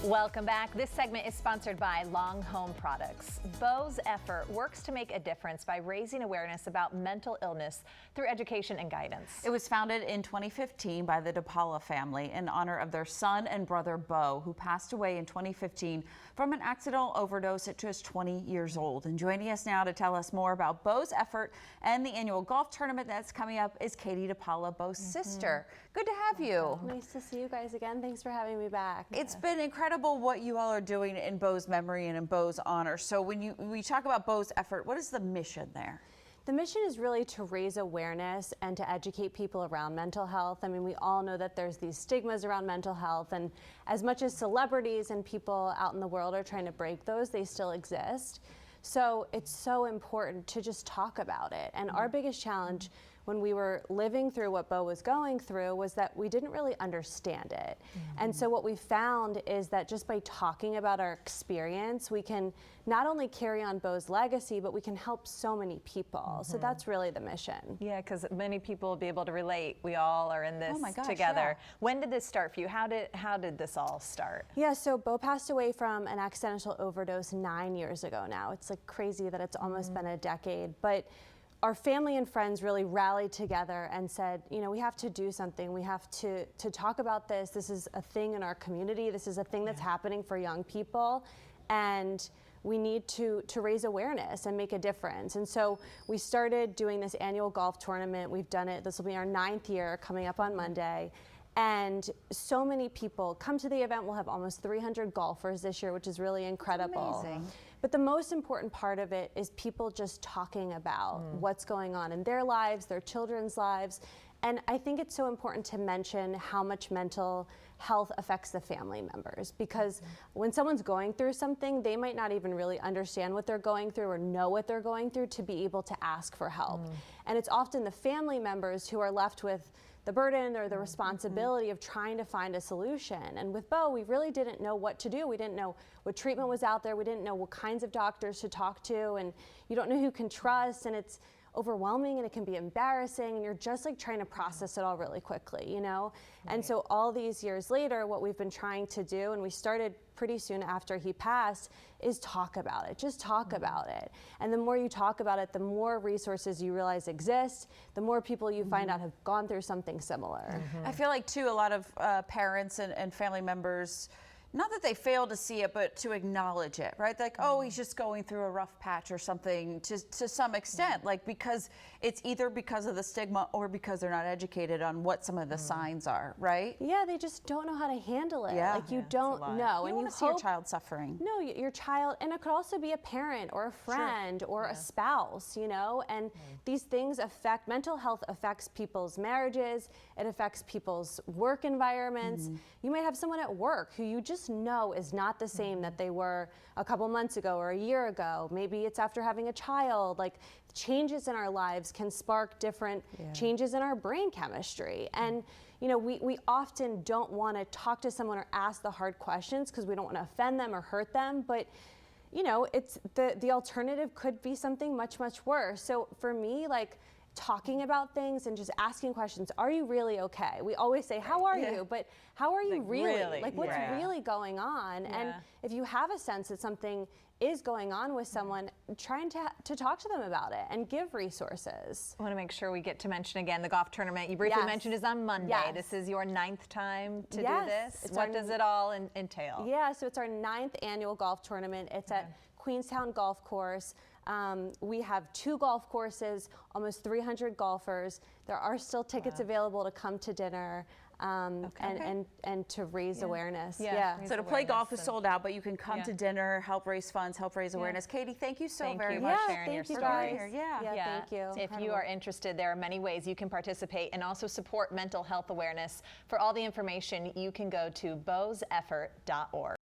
Welcome back. This segment is sponsored by Long Home Products. Bo's effort works to make a difference by raising awareness about mental illness through education and guidance. It was founded in 2015 by the DePaula family in honor of their son and brother Bo, who passed away in 2015 from an accidental overdose at just 20 years old. And joining us now to tell us more about Bo's effort and the annual golf tournament that's coming up is Katie DePaula, Bo's sister. Good to have you. Nice to see you guys again. Thanks for having me back. It's been incredible what you all are doing in Bo's memory and in Bo's honor. So when we talk about Bo's effort, what is the mission there? The mission is really to raise awareness and to educate people around mental health. I mean, we all know that there's these stigmas around mental health, and as much as celebrities and people out in the world are trying to break those, they still exist. So it's so important to just talk about it. And our biggest challenge when we were living through what Bo was going through was that we didn't really understand it. And so what we found is that just by talking about our experience, we can not only carry on Bo's legacy, but we can help so many people. So that's really the mission. Yeah, because many people will be able to relate. We all are in this Oh my gosh, together. yeah. When did this start for you? How did this all start? Yeah, so Bo passed away from an accidental overdose 9 years ago now. It's like crazy that it's almost been a decade, but our family and friends really rallied together and said, you know, we have to do something. We have to talk about this. This is a thing in our community. This is a thing that's happening for young people. And we need to raise awareness and make a difference. And so we started doing this annual golf tournament. We've done it. This will be our 9th year coming up on Monday. And so many people come to the event. We'll have almost 300 golfers this year, which is really incredible. Amazing. But the most important part of it is people just talking about what's going on in their lives, their children's lives. And I think it's so important to mention how much mental health affects the family members, because when someone's going through something, they might not even really understand what they're going through or know what they're going through to be able to ask for help. And it's often the family members who are left with the burden or the responsibility of trying to find a solution. And with Bo, we really didn't know what to do. We didn't know what treatment was out there. We didn't know what kinds of doctors to talk to, and you don't know who can trust, and it's overwhelming and it can be embarrassing, and you're just like trying to process it all really quickly, you know? And so all these years later, what we've been trying to do, and we started pretty soon after he passed, is talk about it. Just talk about it. And the more you talk about it, the more resources you realize exist, the more people you find out have gone through something similar. I feel like too, a lot of parents and family members, not that they fail to see it, but to acknowledge it, right? Like, oh, he's just going through a rough patch or something to some extent, like because it's either because of the stigma or because they're not educated on what some of the signs are, right? Yeah, they just don't know how to handle it. Yeah. Like you Yeah, it's a don't lot. know. You And want to see your child suffering. No, your child, and it could also be a parent or a friend or a spouse, you know, and these things affect, mental health affects people's marriages, it affects people's work environments. You might have someone at work who you just know is not the same that they were a couple months ago or a year ago. Maybe it's after having a child. Like, changes in our lives can spark different changes in our brain chemistry. And you know, we often don't want to talk to someone or ask the hard questions because we don't want to offend them or hurt them, but you know, it's the alternative could be something much, much worse. So for me, like, talking about things and just asking questions. Are you really okay? We always say, how are you? But how are you Like, really? Like, what's yeah. really going on? And if you have a sense that something is going on with someone, trying to talk to them about it and give resources. I want to make sure we get to mention again the golf tournament. You briefly mentioned is on Monday. Yes. This is your 9th time to do Yes. this. What does it all entail? Yeah, so it's our 9th annual golf tournament. It's at Queenstown Golf Course. We have 2 golf courses, almost 300 golfers. There are still tickets available to come to dinner and to raise awareness. Yeah. So to play golf is and- sold out, but you can come to dinner, help raise funds, help raise awareness. Katie, thank you so Thank very you much. for sharing your thank you story. guys. Yeah. Thank you. If you are interested, there are many ways you can participate and also support mental health awareness. For all the information, you can go to boseffort.org.